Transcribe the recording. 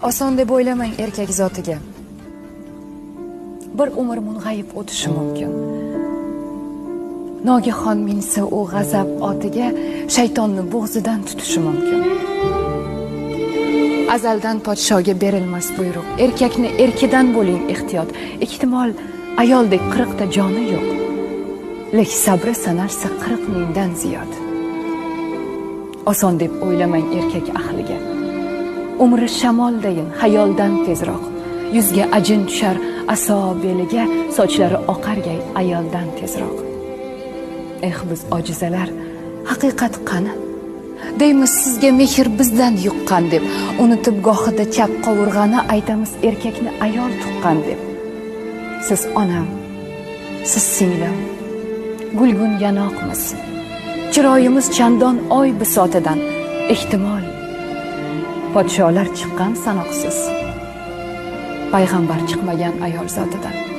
Oson deb o'ylamang erkak zotiga. Bir umr mung'ayib o'tishi mumkin. Nogahon minsa u g'azab otiga, shaytonni bo'g'zidan tutishi mumkin. Azaldan podshoga berilmas buyruq. Erkakni erkidan bo'ling ehtiyot. Ehtimol ayoldek 40 ta joni yo'q. Lek sabri sanarsa 40 mingdan ziyod. Oson deb o'ylamang erkak ahliga. Umri shamoldayin, xayoldan tezroq. Yuzga ajin tushar aso beliga, sochlari oqargay ayoldan tezroq. Biz ojizalar, haqiqat qani? Deymiz sizga mehr bizdan yuqqan deb, unutib gohida chap qovurg'ani aytamiz erkakni ayol tuqqan deb. Siz onam, siz singlim, gulgun yanoqmiz. Chiroyimiz chandon oy bisotidan, ehtimol podsholar chiqqan sanoqsiz. Payg'ambar chiqmagan ayol zotidan.